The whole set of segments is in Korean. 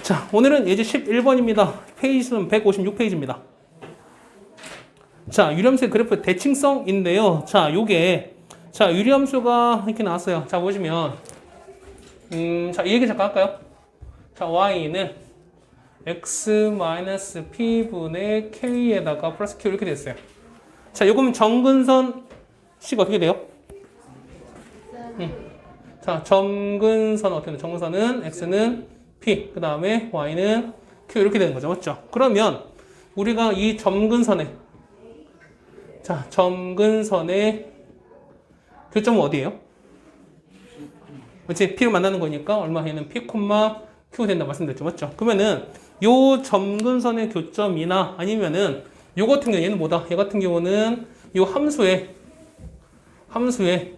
자, 오늘은 예제 11번입니다. 페이지 수는 156페이지입니다. 자, 유리함수의 그래프 대칭성인데요. 자, 요게, 자, 유리함수가 이렇게 나왔어요. 자, 보시면, 자, 이 얘기 잠깐 할까요? 자, y는 x-p분의 k에다가 플러스 q 이렇게 됐어요. 자, 요거면 정근선 식 어떻게 돼요? 자, 정근선 어떻게 돼요? 정근선은 x는 p, 그 다음에 y는 q 이렇게 되는 거죠. 맞죠? 그러면 우리가 이 점근선에, 자, 점근선의 교점은 어디예요? 그렇지? p를 만나는 거니까 얼마 얘는 p, q 된다 말씀드렸죠. 맞죠? 그러면은 요 점근선의 교점이나 아니면은 요 같은 경우 얘는 뭐다? 얘 같은 경우는 요 함수의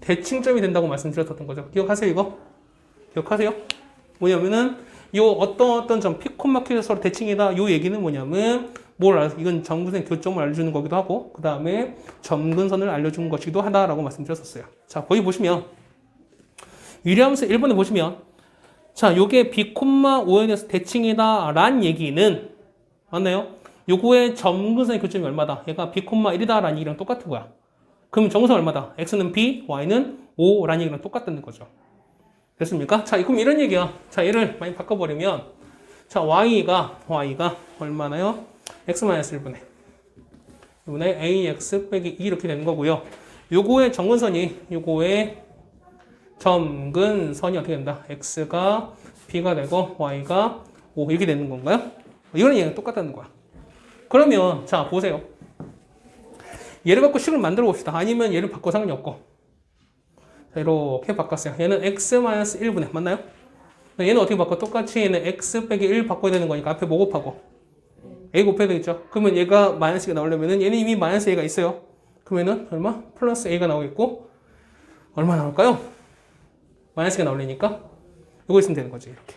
대칭점이 된다고 말씀드렸던 거죠. 기억하세요, 이거? 기억하세요? 뭐냐면은 요 어떤 점 p, q에서 서로 대칭이다. 요 얘기는 뭐냐면 이건 점근선의 교점을 알려주는 거기도 하고 그 다음에 점근선을 알려주는 것이기도 하다라고 말씀드렸었어요. 자, 거기 보시면 유리함수 1번에 보시면 자, 요게 b, 5에 대해서 대칭이다 란 얘기는 맞나요? 요거의 점근선의 교점이 얼마다? 얘가 b, 1이다 라는 얘기랑 똑같은 거야. 그럼 정근선 얼마다? x는 b, y는 5 라는 얘기랑 똑같다는 거죠. 됐습니까? 자, 그럼 이런 얘기야. 자, 얘를 많이 바꿔버리면 자, y가 얼마나요? x-1분의 ax 빼기 2 이렇게 되는 거고요. 요거의 점근선이 어떻게 된다? x가 b가 되고 y가 5 이렇게 되는 건가요? 이런 얘기는 똑같다는 거야. 그러면 자, 보세요. 얘를 갖고 식을 만들어 봅시다. 아니면 얘를 바꿔 상관이 없고. 자, 이렇게 바꿨어요. 얘는 x-1분의 맞나요? 얘는 어떻게 바꿔? 똑같이 얘는 x 빼기 1 바꿔야 되는 거니까 앞에 뭐 곱하고 a 곱해야 되겠죠? 그러면 얘가 마이너스 가 나오려면은 얘는 이미 마이너스 a가 있어요. 그러면은 얼마? 플러스 a가 나오겠고 얼마 나올까요? 마이너스가 나오려니까 이거 있으면 되는 거죠. 이렇게.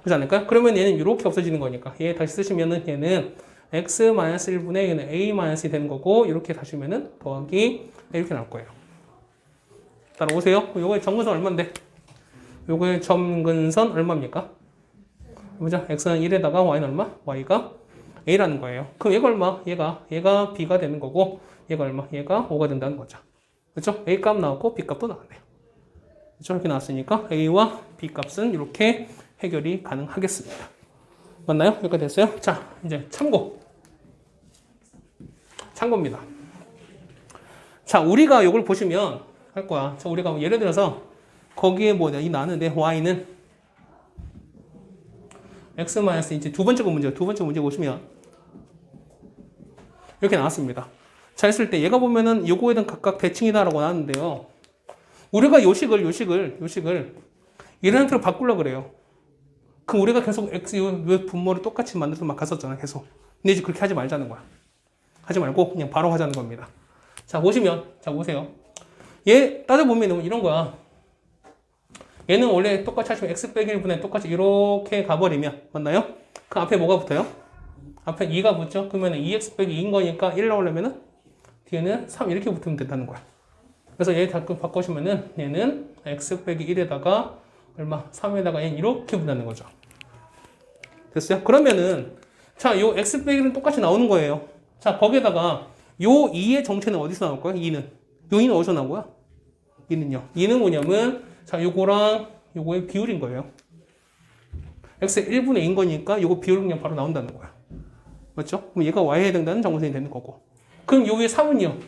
그렇지 않을까요? 그러면 얘는 이렇게 없어지는 거니까 얘 다시 쓰시면은 얘는 x-1분의 얘는 a-이 되는 거고 이렇게 다시면은 더하기 이렇게 나올 거예요. 따라오세요. 요거의 점근선 얼마인데? 요거의 점근선 얼마입니까? 보자. x는 1에다가 y는 얼마? y가 a라는 거예요. 그럼 얘가 얼마? 얘가 b가 되는 거고 얘가 얼마? 얘가 5가 된다는 거죠. 그렇죠? a 값 나왔고 b 값도 나왔네요. 그렇죠? 이렇게 나왔으니까 a와 b 값은 이렇게 해결이 가능하겠습니다. 맞나요? 여기까지 됐어요? 자, 이제 참고입니다. 자, 우리가 이걸 보시면 할 거야. 자, 우리가 예를 들어서 거기에 뭐냐, 이 나는데 y는 x 이제 두 번째 문제 보시면 이렇게 나왔습니다. 자, 했을 때 얘가 보면은 요거에 대한 각각 대칭이다라고 나왔는데요. 우리가 요식을 이런 형태로 바꾸려고 그래요. 그럼 우리가 계속 요 분모를 똑같이 만들어서 막 갔었잖아, 계속. 근데 이제 그렇게 하지 말자는 거야. 하지 말고 그냥 바로 하자는 겁니다. 자, 보시면, 자, 보세요. 얘 따져보면 이런 거야. 얘는 원래 똑같이 하시면 x 빼기 1분의 똑같이 이렇게 가버리면, 맞나요? 그 앞에 뭐가 붙어요? 앞에 2가 붙죠? 그러면 2x 빼기 2인 거니까 1 나오려면은 뒤에는 3 이렇게 붙으면 된다는 거야. 그래서 얘 바꾸시면은 얘는 x 빼기 1에다가 얼마? 3에다가 얘는 이렇게 붙는 거죠. 됐어요? 그러면은 자, 요 x 빼기는 똑같이 나오는 거예요. 자, 거기에다가 요 2의 정체는 어디서 나올 거야? 2는. 요 2는 어디서 나온 거야? 2는요. 2는 뭐냐면 자, 요거랑 요거의 비율인 거예요. x의 1분의 2인 거니까 요거 비율은 그냥 바로 나온다는 거야. 맞죠? 그럼 얘가 y에 해당되는 정근선이 되는 거고. 그럼 요 위에 3은요?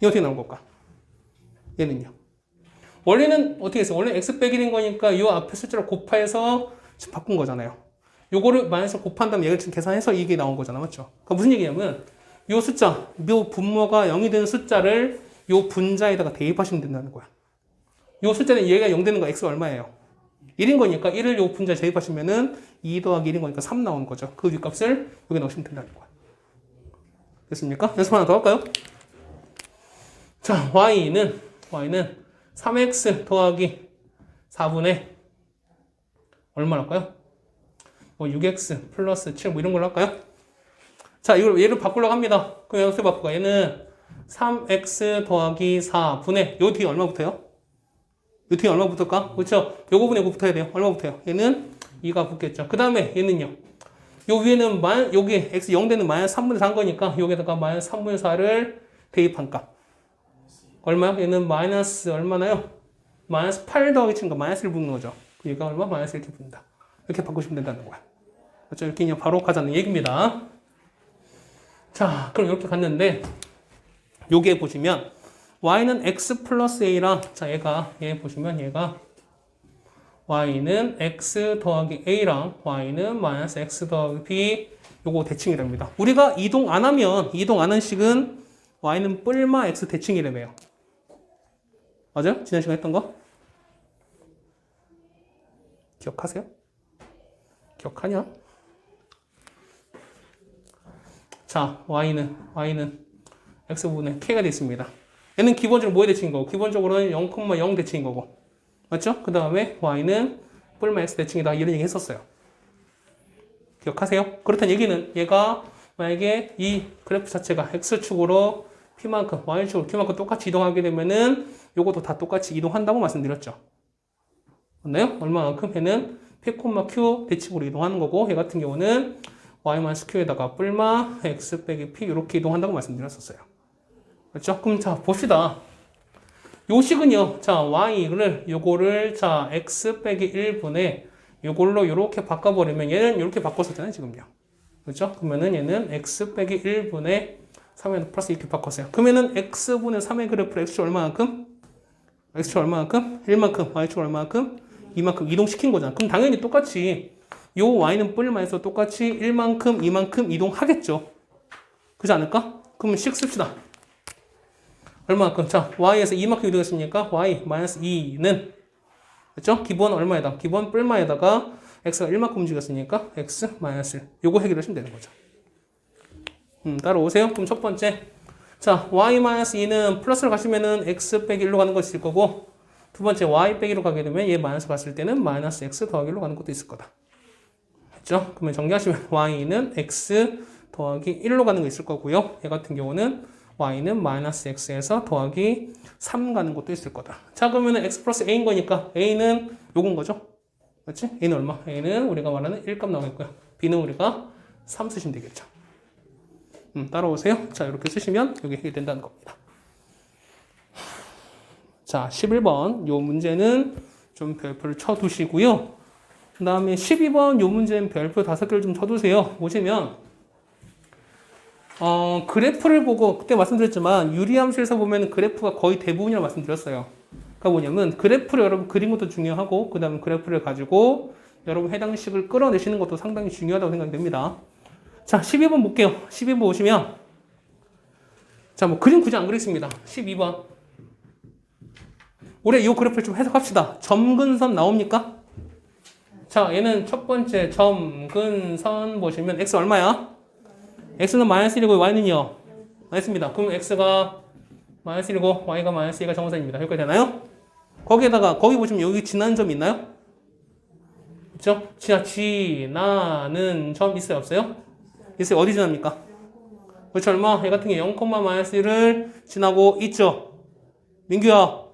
이 어떻게 나올 걸까? 얘는요. 원래는 어떻게 했어? 원래 x 빼기 1인 거니까 이 앞에 숫자를 곱해서 바꾼 거잖아요. 요거를 마이너스 곱한 다음에 얘를 지금 계산해서 이게 나온 거잖아. 맞죠? 그러니까 무슨 얘기냐면 요 숫자, 요 분모가 0이 되는 숫자를 요 분자에다가 대입하시면 된다는 거야. 요 숫자는 얘가 0 되는 거 x가 얼마예요? 1인 거니까 1을 요 분자에 대입하시면은 2 더하기 1인 거니까 3 나오는 거죠. 그 윗값을 여기 넣으시면 된다는 거야. 됐습니까? 연습 하나 더 할까요? 자, y는 3x 더하기 4분의 얼마 할까요? 뭐 6x 플러스 7 뭐 이런 걸로 할까요? 자, 이걸 얘를 바꾸려고 합니다. 그럼 어떻게 바꿀까? 얘는 3x 더하기 4분의 요 뒤에 얼마 붙어요? 요 뒤에 얼마 붙을까? 그렇죠? 요거 분에 이거 붙어야 돼요. 얼마 붙어요? 얘는 2가 붙겠죠. 그 다음에 얘는요. 요 위에는 여기 x 0 되는 마이너스 3분의 4인 거니까 여기다가 마이너스 3분의 4를 대입한 값. 얼마요? 얘는 마이너스 얼마나요? 마이너스 8 더하기 친거 마이너스를 붙는 거죠. 얘가 얼마? 마이너스 이렇게 붙는다. 이렇게 바꾸시면 된다는 거야. 그렇죠? 이렇게 그냥 바로 가자는 얘기입니다. 자, 그럼 이렇게 갔는데 요게 보시면 y는 x 플러스 a랑 자 얘 보시면 얘가 y는 x 더하기 a랑 y는 마이너스 x 더하기 b 요거 대칭이랍니다. 우리가 이동 안 하는 식은 y는 뿔마 x 대칭이라며요. 맞아요? 지난 시간에 했던 거? 기억하세요? 기억하냐? 자, y는 x분의 k가 됐습니다. 얘는 기본적으로 뭐에 대칭인 거고? 기본적으로는 0,0 대칭인 거고. 맞죠? 그 다음에 y는 뿔마 x 대칭이다. 이런 얘기 했었어요. 기억하세요? 그렇다는 얘기는 얘가 만약에 이 그래프 자체가 x축으로 p만큼, y축으로 q만큼 똑같이 이동하게 되면은 요것도 다 똑같이 이동한다고 말씀드렸죠. 맞나요? 얼마만큼? 얘는 p, q 대칭으로 이동하는 거고 얘 같은 경우는 y-q에다가 뿔마 x 빼기 p 이렇게 이동한다고 말씀드렸었어요. 그렇죠? 그럼 자 봅시다. 요 식은요. 자 y를 요거를 자 x 빼기 1분의 요걸로 요렇게 바꿔버리면 얘는 요렇게 바꿨었잖아요. 지금요. 그렇죠? 그러면은 얘는 x 빼기 1분의 3에 플러스 이렇게 바꿨어요. 그러면은 x분의 3의 그래프를 x축 얼마만큼? x축 얼마만큼? 1만큼. y축 얼마만큼? 2만큼 이동시킨 거잖아. 그럼 당연히 똑같이 요 y는 뿔마에서 똑같이 1만큼, 2만큼 이동하겠죠. 그렇지 않을까? 그러면 식 씁시다. 얼마만큼? 자, y에서 2만큼 이동했으니까 y-2는 그렇죠? 기본 얼마에다? 기본 뿔마에다가 x가 1만큼 움직였으니까 x-1 요거 해결하시면 되는 거죠. 따라오세요. 그럼 첫 번째 자 y-2는 플러스로 가시면은 x 빼기 1로 가는 것이 있을 거고 두 번째 y 빼기로 가게 되면 얘 마이너스 갔을 때는 마이너스 x 더하기 1로 가는 것도 있을 거다. 그렇죠? 그러면 정리하시면 y는 x 더하기 1로 가는 거 있을 거고요. 얘 같은 경우는 y는 마이너스 x에서 더하기 3 가는 것도 있을 거다. 자 그러면 x 플러스 a인 거니까 a는 요건 거죠. 맞지? a는 얼마? a는 우리가 말하는 1값 나오겠고요. b는 우리가 3 쓰시면 되겠죠. 따라오세요. 자 이렇게 쓰시면 여기 해결된다는 겁니다. 자 11번 요 문제는 좀 별표를 쳐두시고요. 그 다음에 12번 요 문제는 별표 5개를 좀 쳐두세요. 보시면 그래프를 보고 그때 말씀드렸지만 유리함수에서 보면 그래프가 거의 대부분이라고 말씀드렸어요. 그러니까 뭐냐면 그래프를 여러분 그린 것도 중요하고 그 다음에 그래프를 가지고 여러분 해당 식을 끌어내시는 것도 상당히 중요하다고 생각됩니다. 자 12번 볼게요. 12번 보시면 자 뭐 그림 굳이 안 그리겠습니다. 12번 우리 이 그래프를 좀 해석합시다. 점근선 나옵니까? 자 얘는 첫 번째 점근선 보시면 x 얼마야? x는 마이너스 1이고 y는요? 마이너스입니다. 그럼 x가 마이너스 1이고 y가 마이너스 2가 정선입니다. 여기까지 되나요? 거기에다가 거기 보시면 여기 지나는 점 있나요? 그렇죠? 지나는 점 있어요? 없어요? 있어요. 어디 지납니까? 그렇죠. 얼마? 얘 같은 게 0, 마이너스 1을 지나고 있죠? 민규야.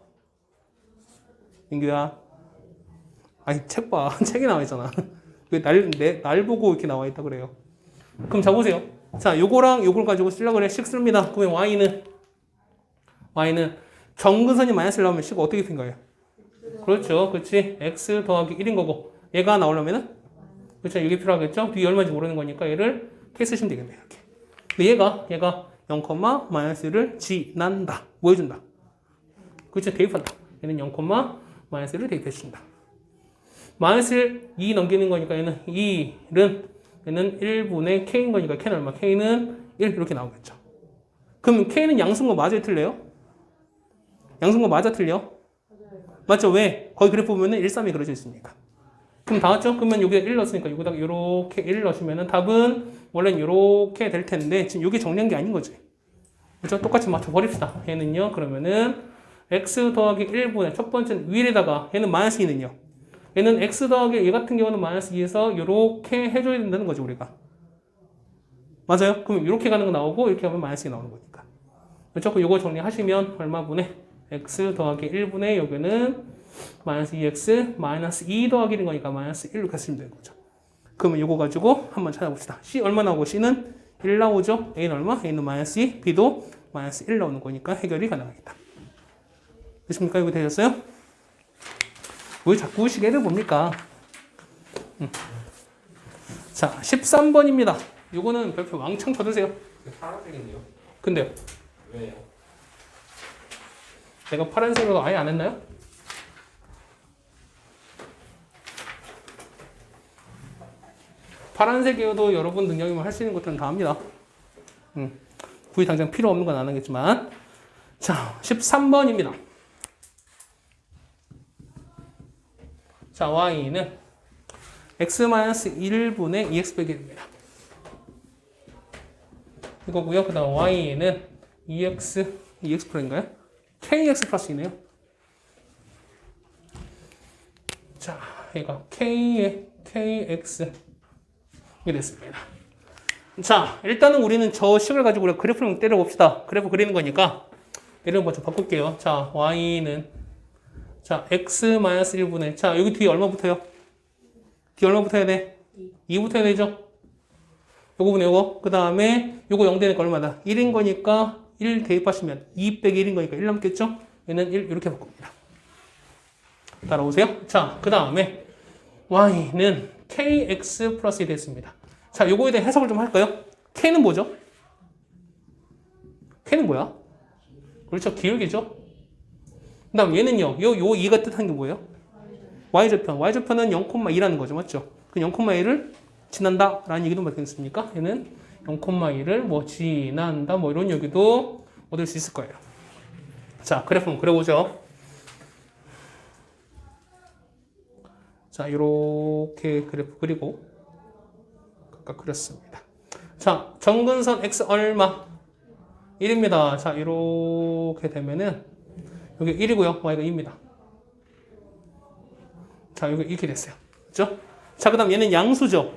아니 책 봐. 책에 나와 있잖아. 왜 날 보고 이렇게 나와 있다 그래요. 그럼 자 보세요. 자 요거랑 요걸 가지고 쓰려고 그래. 식 씁니다. 그러면 y는 정근선이 마이너스를 나오면 식이 어떻게 된 거예요? 그렇죠. 그렇지. x 더하기 1인 거고 얘가 나오려면은 그렇죠. 이게 필요하겠죠. 뒤에 얼마인지 모르는 거니까 얘를 K 쓰시면 되겠네요. 이렇게. 근데 얘가 0, 마이너스 1을 지난다. 뭐 해준다? 그렇죠. 대입한다. 얘는 0, 마이너스 1을 대입해 준다. 마이너스 2 넘기는 거니까 얘는 2는 얘는 1분의 K인 거니까 K는 얼마? K는 1 이렇게 나오겠죠. 그럼 K는 양수인거 맞아요? 틀려요? 양수인거 맞아? 틀려? 맞죠? 왜? 거기 그래프 보면은 1, 3이 그려져 있으니까. 그럼 다 왔죠? 그러면 여기다 1 넣었으니까 여기다가 이렇게 1 넣으시면은 답은 원래는 이렇게 될 텐데 지금 이게 정리한 게 아닌 거지. 그렇죠? 똑같이 맞춰 버립시다. 얘는요. 그러면은 x 더하기 1분의 첫 번째는 위에다가 얘는 마이너스 2는요. 얘는 x 더하기 얘 같은 경우는 마이너스 2에서 이렇게 해줘야 된다는 거죠 우리가. 맞아요? 그럼 이렇게 가는 거 나오고 이렇게 하면 마이너스 2 나오는 거니까. 그렇죠? 그럼 이거 정리하시면 얼마분의 x 더하기 1분의 여기는 마이너스 2x 마이너스 2 더하기 1인 거니까 마이너스 1로 갔으면 되는 거죠. 그러면 이거 가지고 한번 찾아봅시다. C 얼마 나오고 C는 1 나오죠. A는 얼마? A는 마이너스 2, B도 마이너스 1 나오는 거니까 해결이 가능하겠다. 됐습니까? 이거 되셨어요? 왜 자꾸 시계를 봅니까? 자, 13번입니다. 요거는 별표 왕창 쳐주세요. 파란색인데요? 근데요, 왜요? 내가 파란색으로 아예 안 했나요? 파란색이어도 여러분 능력이면 할 수 있는 것들은 다 합니다. 굳이 당장 필요 없는 건 안 하겠지만. 자, 13번입니다. 자, y는 x-1분의 2x 빼기 1입니다. 이거고요. 그 다음 y는 2x 프로인가요? kx 플러스이네요. 자, 얘가 kx 이게 됐습니다. 자, 일단은 우리는 저 식을 가지고 우리가 그래프를 때려봅시다. 그래프 그리는 거니까 예를 먼저 바꿀게요. 자, y는 자 x-1분의 자 여기 뒤에 얼마 붙어요? 뒤에 얼마 붙어야 돼? 2 붙어야 되죠? 요거 분의 요거 그 다음에 요거 0 되니까 얼마다? 1인 거니까 1 대입하시면 2 빼기 1인 거니까 1 남겠죠? 얘는 1 이렇게 바꿉니다. 따라오세요. 자, 그 다음에 y는 kx 플러스 1이 됐습니다. 자, 요거에 대해 해석을 좀 할까요? k는 뭐죠? k는 뭐야? 그렇죠. 기울기죠. 그 다음 얘는요. 요 2가 뜻하는 게 뭐예요? y좌편. y좌편은 0,2라는 거죠. 맞죠? 그 0,1을 지난다 라는 얘기도 맞겠습니까? 얘는 0,1을 뭐 지난다 뭐 이런 얘기도 얻을 수 있을 거예요. 자, 그래프 한번 그려보죠. 자, 이렇게 그래프 그리고 각각 그렸습니다. 자, 정근선 x 얼마? 1입니다. 자, 이렇게 되면은 여기 1이고요. y가 2입니다. 자, 여기 이렇게 됐어요. 그렇죠? 자, 그 다음 얘는 양수죠.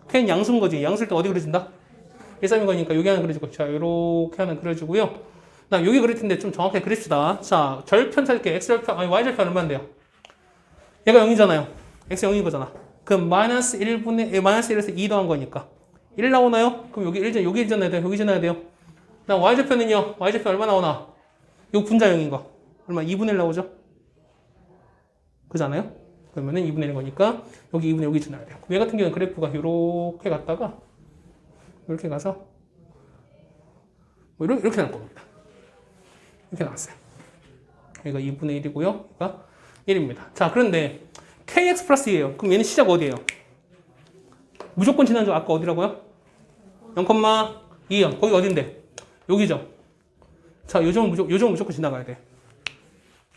k는 양수인 거지. 양수일 때 어디 그려진다? 1, 3인 거니까 여기 하나 그려주고 자, 이렇게 하나 그려주고요. 그 다음 여기 그릴 텐데 좀 정확하게 그립시다. 자, 절편 찾을게. x절편, 아니 y절편 얼마인데요? 얘가 0이잖아요. x 0인 거잖아. 그럼 마이너스 1분의 마이너스 1에서 2 더한 거니까 1 나오나요? 그럼 여기 1전 여기 지나야 돼요. 여기 지나야 돼요. 그다음 y좌편은요. y좌편 얼마 나오나? 요 분자형인 거. 얼마? 2분의 1 나오죠? 그잖아요? 그러면은 2분의 1인 거니까 여기 2분의 여기 지나야 돼요. 얘 같은 경우는 그래프가 이렇게 갔다가 이렇게 가서 뭐 이렇게 나올 겁니다. 이렇게 나왔어요. 여기가 2분의 1이고요. 얘가 1입니다. 자, 그런데 kx 플러스예요. 그럼 얘는 시작 어디예요? 무조건 지난 줄 아까 어디라고요? 0,2요. 거기 어딘데? 여기죠. 자, 요 점은 무조건 지나가야 돼.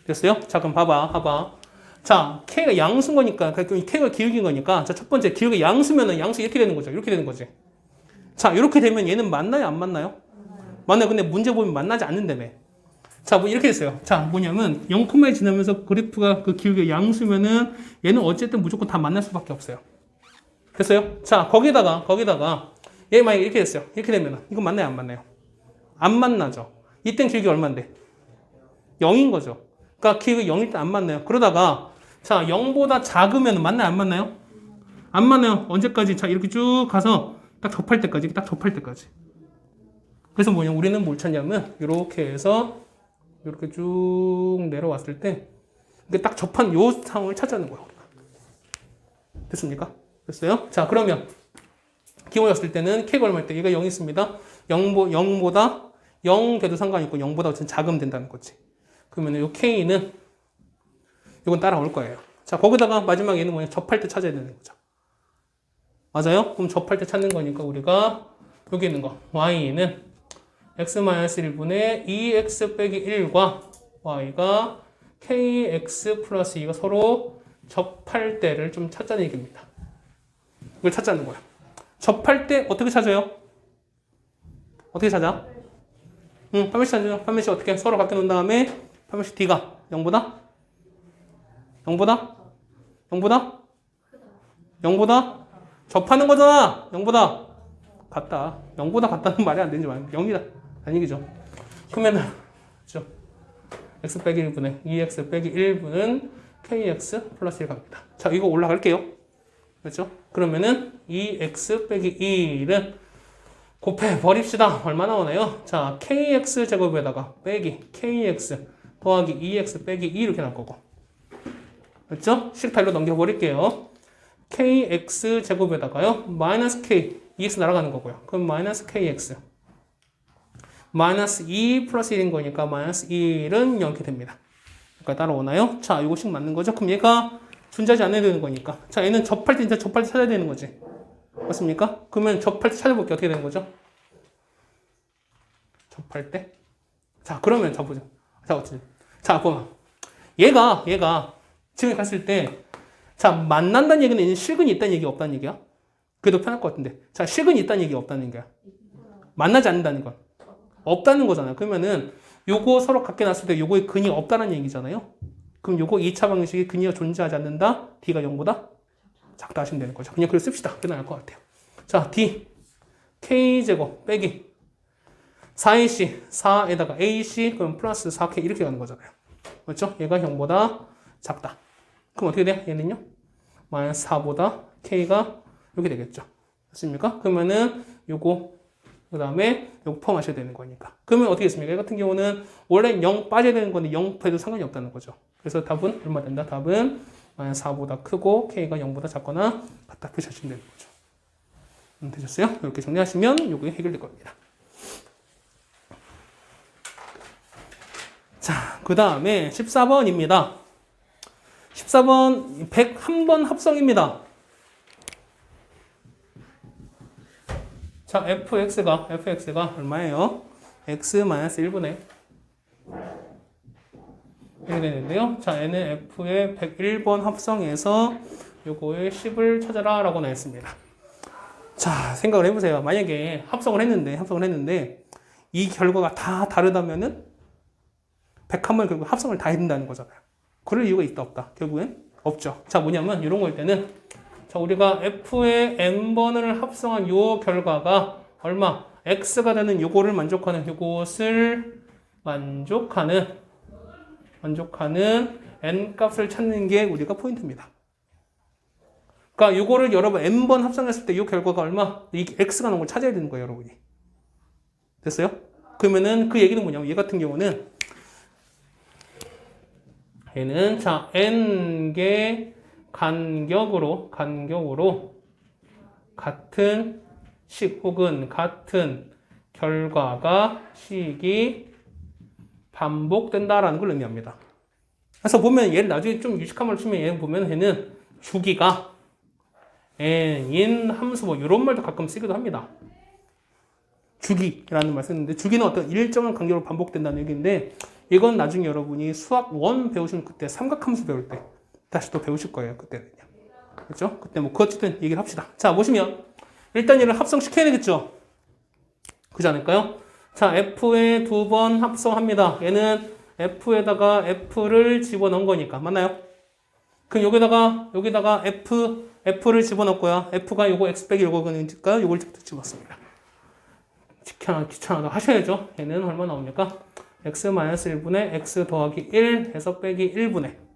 됐어요? 자, 그럼 봐봐. 자, k가 양수인 거니까, k가 기울기인 거니까, 자, 첫 번째 기울기 양수면은 양수 이렇게 되는 거죠. 이렇게 되는 거지. 자, 이렇게 되면 얘는 만나요? 안 만나요? 만나요. 근데 문제 보면 만나지 않는다며. 자, 뭐 이렇게 됐어요. 자, 뭐냐면 0,에 지나면서 그래프가 그 기울기가 양수면은 얘는 어쨌든 무조건 다 만날 수밖에 없어요. 됐어요? 자, 거기다가 얘 만약에 이렇게 됐어요. 이렇게 되면은 이거 만나요? 안 만나요? 안 만나죠. 이땐 기울기 얼마인데? 0인 거죠. 그러니까 기울기 0일 때 안 만나요. 그러다가 자, 0보다 작으면 만나요? 안 만나요? 안 만나요. 언제까지? 자, 이렇게 쭉 가서 딱 접할 때까지. 그래서 뭐냐? 우리는 뭘 찾냐면 이렇게 해서 이렇게 쭉 내려왔을 때 이게 딱 접한 요 상황을 찾아내는 거예요. 됐습니까? 됐어요? 자, 그러면 기울였을 때는 k가 얼마일 때 얘가 0이 있습니다. 0보다 0 돼도 상관이 없고 0보다 어쨌든 작으면 된다는 거지. 그러면 요 k는 이건 따라올 거예요. 자, 거기다가 마지막 얘는 뭐냐? 접할 때 찾아야 되는 거죠. 맞아요? 그럼 접할 때 찾는 거니까 우리가 여기 있는 거 y는 x-1분의 2x 빼기 1과 y가 kx 플러스 2가 서로 접할 때를 좀 찾자는 얘기입니다. 이걸 찾자는 거야. 접할 때 어떻게 찾아요? 어떻게 찾아? 판매식 찾아요. 판매식 어떻게? 서로 바꿔 놓은 다음에 판매식 d가 0보다? 접하는 거잖아. 0보다 같다. 0보다 같다는 말이 안 되는지 말이야. 0이다. 라는 얘기죠. 그러면은 그렇죠? x 빼기 1분의 2x 빼기 1분은 kx 플러스 1 갑니다. 자, 이거 올라갈게요. 그렇죠? 그러면은 2x 빼기 1은 곱해버립시다. 얼마 나오나요? 자, kx 제곱에다가 빼기 kx 더하기 2x 빼기 2 이렇게 나올 거고. 그렇죠? 식타일로 넘겨버릴게요. kx 제곱에다가요. 마이너스 k, 2x 날아가는 거고요. 그럼 마이너스 kx. 마이너스 2 플러스 1인 거니까 마이너스 1은 0이 됩니다. 그러니까 따라오나요? 자, 이거씩 맞는 거죠? 그럼 얘가 존재하지 않아야 되는 거니까. 자, 얘는 접할 때 진짜 접할 때 찾아야 되는 거지. 맞습니까? 그러면 접할 때 찾아볼게. 어떻게 되는 거죠? 접할 때. 자, 그러면 접보죠. 자, 어떻게. 자, 보면. 얘가 지금 갔을 때, 자, 만난다는 얘기는 실근이 있다는 얘기 없다는 얘기야? 그래도 편할 것 같은데. 자, 실근이 있다는 얘기 없다는 얘기야. 만나지 않는다는 건. 없다는 거잖아요. 그러면은 요거 서로 갖게 놨을 때 요거의 근이 없다는 얘기잖아요. 그럼 요거 2차 방식이 근이가 존재하지 않는다. D가 0보다 작다 하시면 되는 거죠. 그냥 그걸 씁시다. 그게 나을 것 같아요. 자, D K제곱 빼기 4AC 4에다가 AC 그럼 플러스 4K 이렇게 가는 거잖아요. 그렇죠? 얘가 0보다 작다. 그럼 어떻게 돼? 얘는요? 마이너스 4보다 K가 이렇게 되겠죠. 맞습니까? 그러면은 요거 그 다음에 요거 포함하셔야 되는 거니까. 그러면 어떻게 했습니까? 이 같은 경우는 원래 0 빠져야 되는 건데 0 빼도 상관이 없다는 거죠. 그래서 답은 얼마 된다? 답은 마이너스 4보다 크고 K가 0보다 작거나 같다 표시하시면 되는 거죠. 되셨어요? 이렇게 정리하시면 요게 해결될 겁니다. 자, 그 다음에 14번입니다. 14번 101번 합성입니다. 자, fx가 얼마예요? x-1분의 1이 되는데요. 자, 얘는 f의 101번 합성에서 요거의 10을 찾아라 라고 나왔습니다. 자, 생각을 해보세요. 만약에 합성을 했는데 이 결과가 다 다르다면은 101번 결국 합성을 다 해야 된다는 거잖아요. 그럴 이유가 있다 없다? 결국엔 없죠. 자, 뭐냐면 이런 거일 때는 자, 우리가 f의 n번을 합성한 요 결과가 얼마? x가 되는 요거를 만족하는 요것을 만족하는 n 값을 찾는 게 우리가 포인트입니다. 그러니까 요거를 여러분 n번 합성했을 때 요 결과가 얼마? 이 x가 나온 걸 찾아야 되는 거예요, 여러분이. 됐어요? 그러면은 그 얘기는 뭐냐면 얘 같은 경우는 얘는 자 n개 간격으로 같은 식 혹은 같은 결과가 식이 반복된다라는 걸 의미합니다. 그래서 보면 얘를 나중에 좀 유식한 말로 치면 얘 보면 얘는 주기가 n인 함수 뭐 이런 말도 가끔 쓰기도 합니다. 주기라는 말 쓰는데 주기는 어떤 일정한 간격으로 반복된다는 얘기인데 이건 나중에 여러분이 수학 1 배우시면 그때 삼각함수 배울 때 다시 또 배우실 거예요. 그때는요. 그렇죠? 그때 뭐 어쨌든 얘기를 합시다. 자, 보시면 일단 얘를 합성시켜야 되겠죠? 그렇지 않을까요? 자, F에 2번 합성합니다. 얘는 F에다가 F를 집어넣은 거니까. 맞나요? 그럼 여기다가 F를 집어넣고요. F가 요거 X 빼기 요거니까 요걸 집어넣습니다. 귀찮아도 하셔야죠. 얘는 얼마 나옵니까? X-1분의 X 더하기 1 해서 빼기 1분의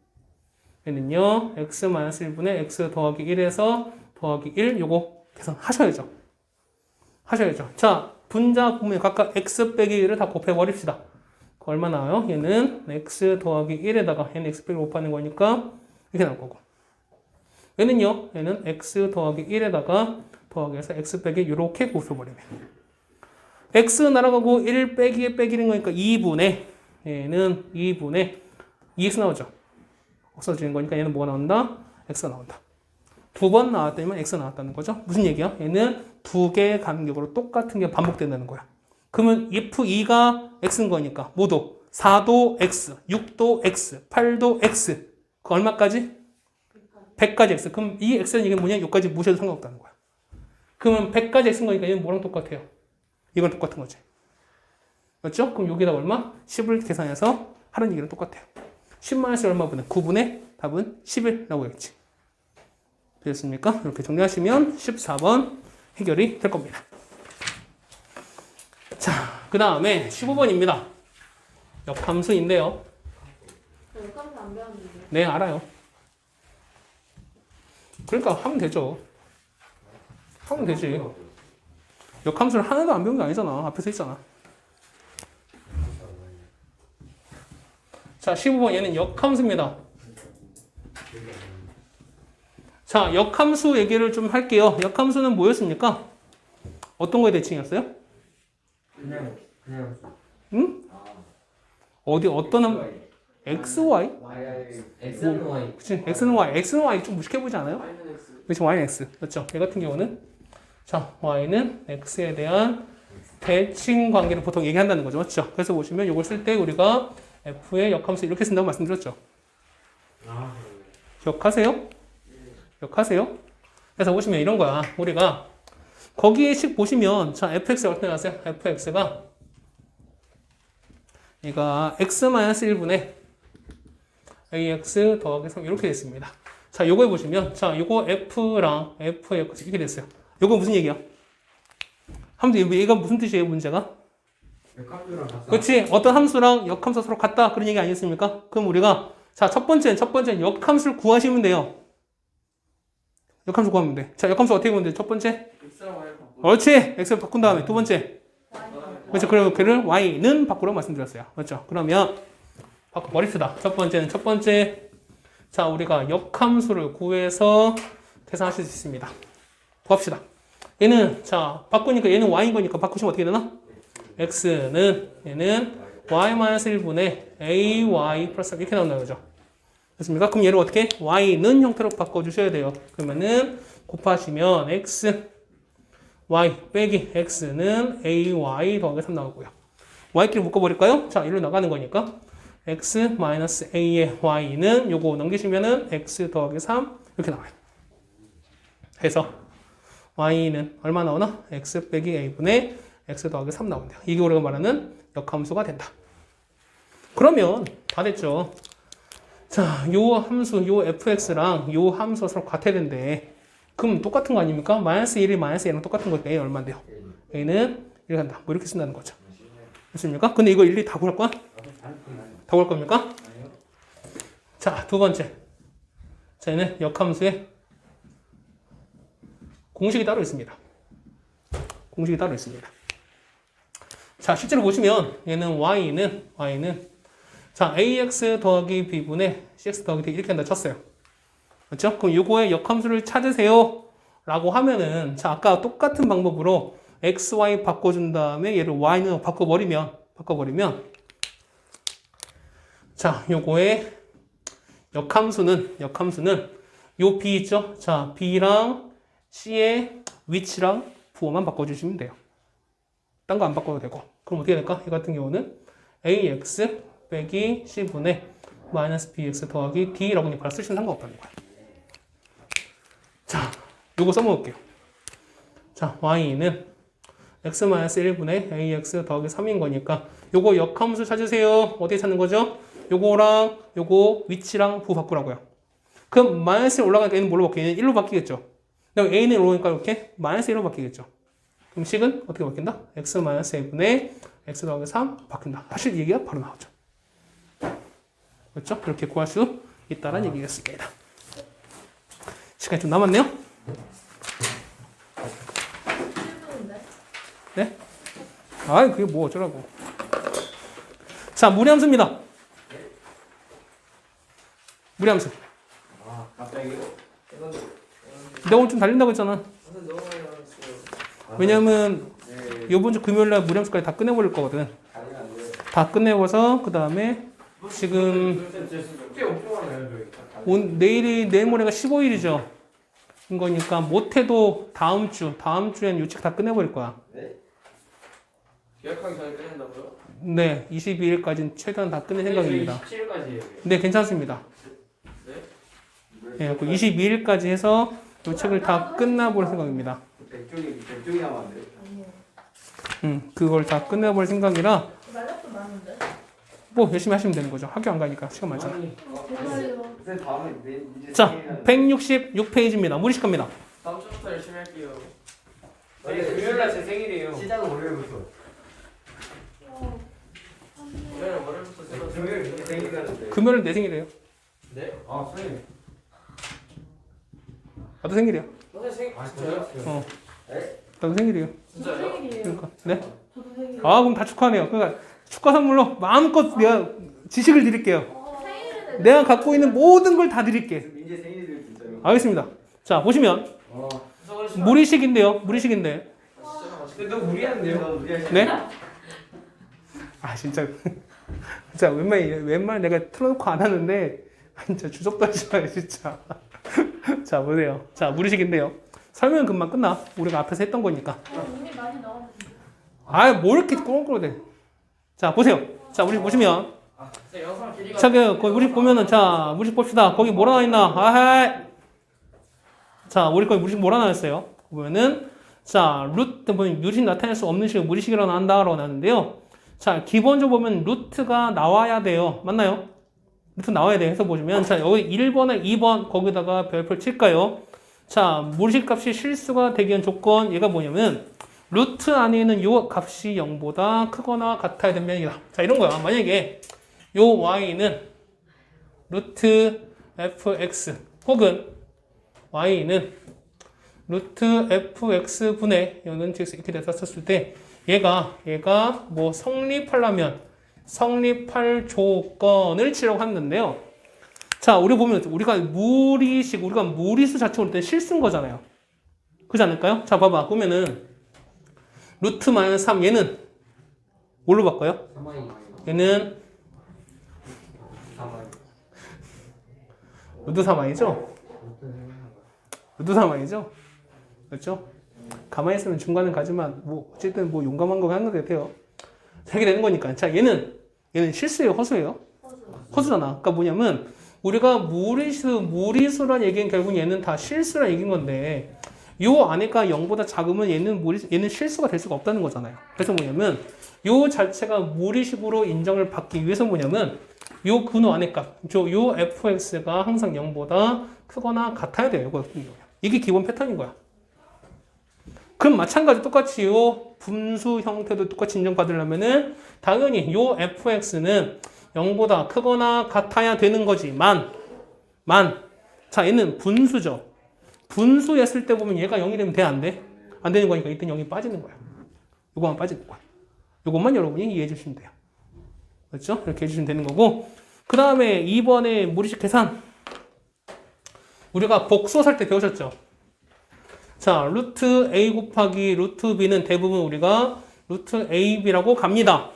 얘는요, x-1분의 x 더하기 1에서 더하기 1, 요거 계산하셔야죠. 자, 분자 보면 각각 x 빼기 1을 다 곱해버립시다. 얼마 나와요? 얘는 x 더하기 1에다가 얘는 x 빼기 곱하는 거니까 이렇게 나올 거고. 얘는요, 얘는 x 더하기 1에다가 더하기해서 x 빼기 이렇게 곱해버리면. x 날아가고 1 빼기에 빼기는 거니까 2분의 얘는 2분의 2x 나오죠. 없어지는 거니까 얘는 뭐가 나온다? x가 나온다. 2번 나왔다면 x가 나왔다는 거죠. 무슨 얘기야? 얘는 두 개의 간격으로 똑같은 게 반복된다는 거야. 그러면 if 2가 x인 거니까 모두 4도 x, 6도 x, 8도 x 그 얼마까지? 100까지 x. 그럼 이 x는 이게 뭐냐? 여기까지 무시해도 상관없다는 거야. 그러면 100까지 x인 거니까 얘는 뭐랑 똑같아요? 이건 똑같은 거지. 맞죠? 그럼 여기다 얼마? 10을 계산해서 하는 얘기랑 똑같아요. 10-1 얼마분의 9분의 답은 11라고 했지. 되셨습니까? 이렇게 정리하시면 14번 해결이 될 겁니다. 자, 그 다음에 15번입니다. 역함수인데요. 안 배웠는데. 네, 알아요. 그러니까 하면 되죠. 하면 되지. 역함수를 하나도 안 배운 게 아니잖아. 앞에서 있잖아. 자, 15번 얘는 역함수입니다. 자, 역함수 얘기를 좀 할게요. 역함수는 뭐였습니까? 어떤 거에 대칭이었어요? 그냥 응? 어디 어떤 함 x, y? X는 Y. 그치? x는 y. x는 y 좀 무식해 보이지 않아요? Y는 X. 그렇지, y는 x. 그렇죠? 얘 같은 경우는 자, y는 x에 대한 대칭 관계를 보통 얘기한다는 거죠. 맞죠? 그래서 보시면 이걸 쓸 때 우리가 f의 역함수 이렇게 쓴다고 말씀드렸죠. 아, 기억하세요? 기억하세요? 그래서 보시면 이런 거야. 우리가 거기에 식 보시면 자, fx가 어떻게 나왔어요? fx가 얘가 x-1분의 ax 더하기 3 이렇게 됐습니다. 자, 요거 해보시면 자, 요거 f랑 fx 이렇게 됐어요. 요거 무슨 얘기야? 함수 얘가 무슨 뜻이에요? 문제가? 역함수랑 같아. 그렇지. 어떤 함수랑 역함수 서로 같다 그런 얘기 아니겠습니까? 그럼 우리가 자, 첫 번째는 역함수를 구하시면 돼요. 역함수 구하면 돼. 자, 역함수 어떻게 구하면 돼? 첫 번째. X랑 Y를 바꾸고. 그렇지. x를 바꾼 다음에 두 번째. 그렇죠. 그리고 걔를 y는 바꾸라고 말씀드렸어요. 그렇죠. 그러면 바꿔버립시다. 첫 번째. 자, 우리가 역함수를 구해서 계산하실 수 있습니다. 구합시다. 얘는 자, 바꾸니까 얘는 y인 거니까 바꾸시면 어떻게 되나? x는 얘는 y-1분의 ay 플러스 이렇게 나온다는 거죠. 됐습니까? 그럼 얘를 어떻게? y는 형태로 바꿔주셔야 돼요. 그러면은 곱하시면 x y 빼기 x는 ay 더하기 3 나오고요. y끼리 묶어버릴까요? 자, 이리로 나가는 거니까 x 마이너스 a의 y는 요거 넘기시면은 x 더하기 3 이렇게 나와요. 그래서 y는 얼마 나오나? x 빼기 a분의 x 더하기 3 나온대요. 이게 우리가 말하는 역함수가 된다. 그러면 다 됐죠. 자, 요 함수, 요 fx랑 요 함수가 서로 같아야 되는데 그럼 똑같은 거 아닙니까? 마이너스 1이 마이너스 1랑 똑같은 거니까 a 얼마인데요? a는 1 간다. 뭐 이렇게 쓴다는 거죠. 됐습니까? 근데 이거 일일이 다 구할 거야? 다 구할 겁니까? 자, 두 번째. 자, 얘는 역함수에 공식이 따로 있습니다. 공식이 따로 있습니다. 자, 실제로 보시면 얘는 y는 자, ax 더하기 b분의 cx 더하기 d 이렇게 한다 쳤어요. 그렇죠? 그럼 요거의 역함수를 찾으세요 라고 하면은 자, 아까 똑같은 방법으로 x, y 바꿔준 다음에 얘를 y는 바꿔버리면 자, 요거의 역함수는 요 b 있죠? 자, b랑 c의 위치랑 부호만 바꿔주시면 돼요. 딴 거 안 바꿔도 되고. 그럼 어떻게 될까? 이 같은 경우는 ax 빼기 c분의 마이너스 bx 더하기 d라고 바로 쓰시면 상관없다는 거야. 자, 요거 써먹을게요. 자, y는 x-1분의 ax 더하기 3인 거니까 요거 역함수 찾으세요. 어디에 찾는 거죠? 요거랑 요거 위치랑 부호 바꾸라고요. 그럼 마이너스 올라가니까 a는 뭘로 바뀌냐? 1로 바뀌겠죠. 그럼 a는 올라오니까 이렇게 마이너스 1로 바뀌겠죠. 그럼 식은 어떻게 바뀐다? x-a분의 x 더하기 3 바뀐다. 사실 얘기가 바로 나오죠. 그렇죠? 그렇게 구할 수 있다는 얘기겠습니다. 시간이 좀 남았네요. 네? 아이, 그게 뭐 어쩌라고. 자, 무리함수입니다. 무리함수. 아, 갑자기. 내가 오늘 좀 달린다고 했잖아. 너무 많이 나왔어요. 왜냐면 이번 주 금요일날 무리함수까지 다 끝내버릴 거거든. 다 끝내고서 그 다음에 지금 숙제 엄청 많아요, 내일 모레가 15일이죠. 인 거니까 못해도 다음 주엔 요 책 다 끝내버릴 거야. 네? 계약하기 전에 끝낸다고요? 네, 22일까지는 최대한 다 끝낼 생각입니다. 17일까지예요. 네, 괜찮습니다. 네, 그 22일까지 해서 이 책을 다 끝나볼 생각입니다. 100쪽이 남았는데. 그걸 다 끝내볼 생각이라 날락도 많은데. 뭐 열심히 하시면 되는 거죠. 학교 안 가니까 시간 많잖아. 제발요. 선 다음에 이제 자, 166페이지입니다. 무리식 겁니다. 다음 주부터 열심히 할게요. 내일 금요일날 제 생일이에요. 시작은 월요일부터. 월요일부터 제가 금요일 제 생일이라는데. 금요일 내 생일이에요. 네? 아 선생님. 나도 생일이야. 선생님 진짜요? 어. 네? 나도 생일이에요. 저도 진짜요? 생일이에요. 그러니까. 네? 저도 생일. 아, 그럼 다 축하하네요. 그러니까 축하 선물로 마음껏 내가 지식을 드릴게요. 생일은 내가 갖고 있는 모든 걸 다 드릴게. 민재 생일이래요 진짜요. 알겠습니다. 자, 보시면 무리식인데요. 무리식인데. 근데 너무 무리한데요? 네? 아, 진짜. 진짜 웬만히 내가 틀어놓고 안 하는데 진짜 주접도 하지 마요, 진짜. 자, 보세요. 자, 무리식인데요. 설명은 금방 끝나. 우리가 앞에서 했던 거니까. 이미 많이 나왔는데. 아, 뭐 이렇게 꾸렁꾸렁대. 자, 보세요. 자, 우리 보시면. 영상 길이가. 자, 거기 우리 보면은, 자, 무리식 봅시다. 거기 뭐라 나있나? 아하이. 자, 우리 거기 무리식 뭐라 나왔어요? 보면은, 자, 루트, 보면 유식 나타낼 수 없는 식을 무리식이라고 한다라고 나왔는데요. 자, 기본적으로 보면 루트가 나와야 돼요. 맞나요? 루트 나와야 돼. 해서 보시면, 자, 여기 1번에 2번, 거기다가 별표 칠까요? 자, 무리식 값이 실수가 되기 위한 조건, 얘가 뭐냐면, 루트 안에 있는 요 값이 0보다 크거나 같아야 되는 면이다. 자, 이런 거야. 만약에 요 y는 루트 fx 혹은 y는 루트 fx분의 여는 x 이렇게 됐었을 때 얘가 뭐 성립하려면 성립할 조건을 치라고 하는데요. 자, 우리 보면 우리가 무리수 자체로 볼 때 실수인 거잖아요. 그렇지 않을까요? 자, 봐봐. 보면은 루트 마이너스 3 얘는 뭘로 바꿔요? 얘는 루트 3 아니죠? 루트 3 아니죠? 그렇죠? 가만히 있으면 중간은 가지만 뭐 어쨌든 뭐 용감한 거 하는 거 같아요. 이렇게 되는 거니까. 자, 얘는 실수예요, 허수예요? 허수잖아. 그러니까 뭐냐면 우리가 무리수란 얘기는 결국 얘는 다 실수란 얘기인 건데 요 안에가 0보다 작으면 얘는 실수가 될 수가 없다는 거잖아요. 그래서 뭐냐면 요 자체가 무리식으로 인정을 받기 위해서 뭐냐면 요 근호 안에 값, 요 fx가 항상 0보다 크거나 같아야 돼요. 이게 기본 패턴인 거야. 그럼 마찬가지 똑같이 요 분수 형태도 똑같이 인정받으려면은 당연히 요 fx는 0보다 크거나 같아야 되는 거지만 자, 얘는 분수죠. 분수였을 때 보면 얘가 0이 되면 돼, 안 돼? 안 되는 거니까 이때 0이 빠지는 거야. 요거만 빠지는 거야. 요것만 여러분이 이해해 주시면 돼요. 그렇죠? 이렇게 해주시면 되는 거고. 그 다음에 2번에 무리식 계산. 우리가 복수할 때 배우셨죠? 자, 루트 A 곱하기 루트 B는 대부분 우리가 루트 AB라고 갑니다.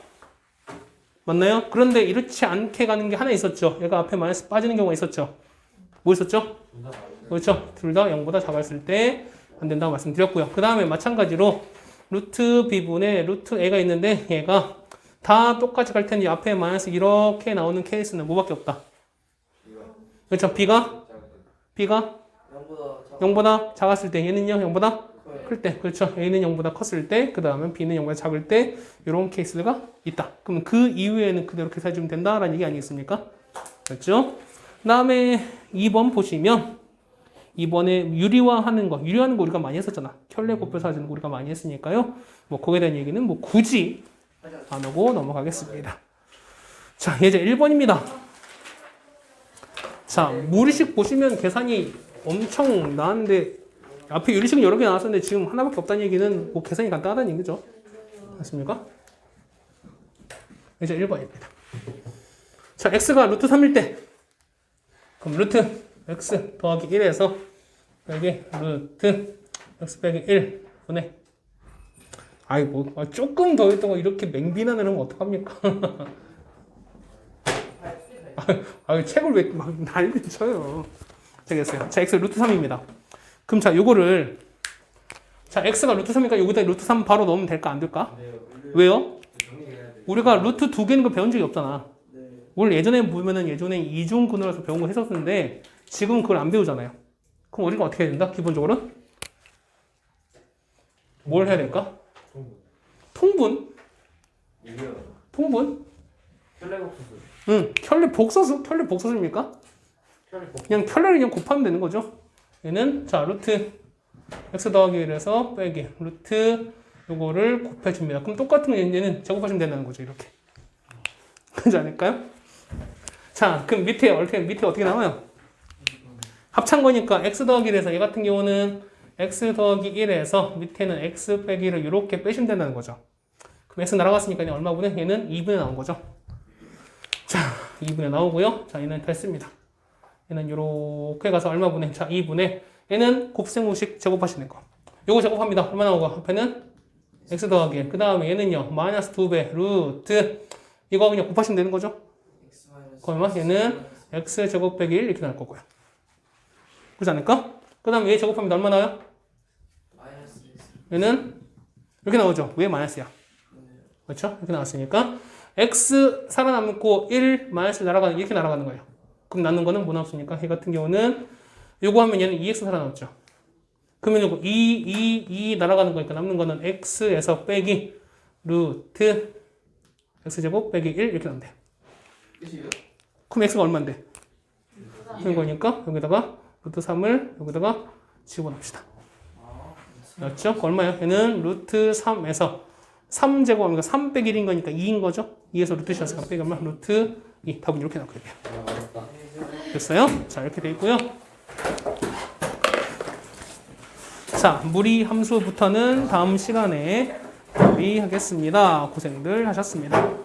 맞나요? 그런데 이렇지 않게 가는 게 하나 있었죠. 얘가 앞에 마이너스 빠지는 경우가 있었죠. 뭐 있었죠? 그렇죠. 둘 다 0보다 작았을 때 안 된다고 말씀드렸고요. 그 다음에 마찬가지로 루트 B분의 루트 A가 있는데 얘가 다 똑같이 갈 텐데 앞에 마이너스 이렇게 나오는 케이스는 뭐밖에 없다. 그렇죠. B가 0보다 작았을 때 얘는요 0보다 클 때, 그렇죠. A는 0보다 컸을 때, 그 다음에 B는 0보다 작을 때 이런 케이스가 있다. 그럼 그 이후에는 그대로 계산해주면 된다라는 얘기 아니겠습니까? 그렇죠. 그 다음에 2번 보시면 2번에 유리화하는 거 우리가 많이 했었잖아. 켤레 곱별 사진은 우리가 많이 했으니까요. 뭐 거기에 대한 얘기는 뭐 굳이 안 하고 넘어가겠습니다. 자, 이제 1번입니다. 자, 무리식 보시면 계산이 엄청 나왔는데 앞에 유리식은 여러 개 나왔었는데 지금 하나밖에 없다는 얘기는 뭐 계산이 간단하다는 얘기죠. 맞습니까? 이제 1번입니다. 자, x가 루트 3일 때 그럼 루트 x 더하기 1에서 여기 루트 x 빼기 1 분의 아이고 조금 더 했던 거 이렇게 맹비난을 하면 어떡합니까? 책을 왜 막 난리 쳐요. 되겠어요. 자, x 루트 3입니다. 그럼 자, 요거를 자, x가 루트 3이니까 여기다 루트 3 바로 넣으면 될까 안 될까? 왜요? 우리가 루트 2개는 거 배운 적이 없잖아. 원래 예전에 보면은 예전에 이중근호라서 배운 거 했었는데 지금은 그걸 안 배우잖아요. 그럼 우리가 어떻게 해야 된다? 기본적으로 뭘 해야 될까? 통분. 응, 켤레 복소수입니까? 그냥 켤레를 그냥 곱하면 되는 거죠. 얘는 자 루트 x 더하기 1에서 빼기 루트 요거를 곱해줍니다. 그럼 똑같은 거 얘는 제곱하시면 된다는 거죠. 이렇게. 그렇지 않을까요? 자, 그럼 밑에 어떻게 나와요? 합찬 거니까 x 더하기 1에서 얘 같은 경우는 x 더하기 1에서 밑에는 x 빼기를 이렇게 빼시면 된다는 거죠. 그럼 x 날아갔으니까 얘는 얼마분의? 얘는 2분의 나온 거죠. 자, 2분의 나오고요. 자, 얘는 됐습니다. 얘는 이렇게 가서 얼마분의? 자, 2분의 얘는 곱셈공식 제곱하시는 거. 요거 제곱합니다. 얼마 나오고? 앞에는 x 더하기 1. 그 다음에 얘는요. 마이너스 2배 루트 이거 그냥 곱하시면 되는 거죠. 그러면 얘는 x 제곱 빼기 1 이렇게 나올 거고요. 그렇지 않을까? 그 다음에 얘 제곱하면 얼마 나와요? 얘는 이렇게 나오죠. 왜 마이너스야? 그렇죠? 이렇게 나왔으니까 x 살아남고 1 마이너스 날아가는 이렇게 날아가는 거예요. 그럼 남는 거는 뭐 남습니까? 얘 같은 경우는 요거 하면 얘는 2x 살아남죠. 그러면 요거 2 날아가는 거니까 남는 거는 x에서 빼기 루트 x제곱 빼기 1 이렇게 나오면 돼요. 그럼 x가 얼마인데? 그런 거니까 여기다가 루트 3을 여기다가 집어넣읍시다. 맞죠? 얼마예요? 얘는 루트 3에서 3제곱하면 3 빼기 1인 거니까 2인 거죠? 2에서 루트 샷을 빼기 하면 루트 2. 답은 이렇게 나오게 돼요. 됐어요? 자, 이렇게 돼 있고요. 자, 무리 함수부터는 다음 시간에 마무리하겠습니다. 고생들 하셨습니다.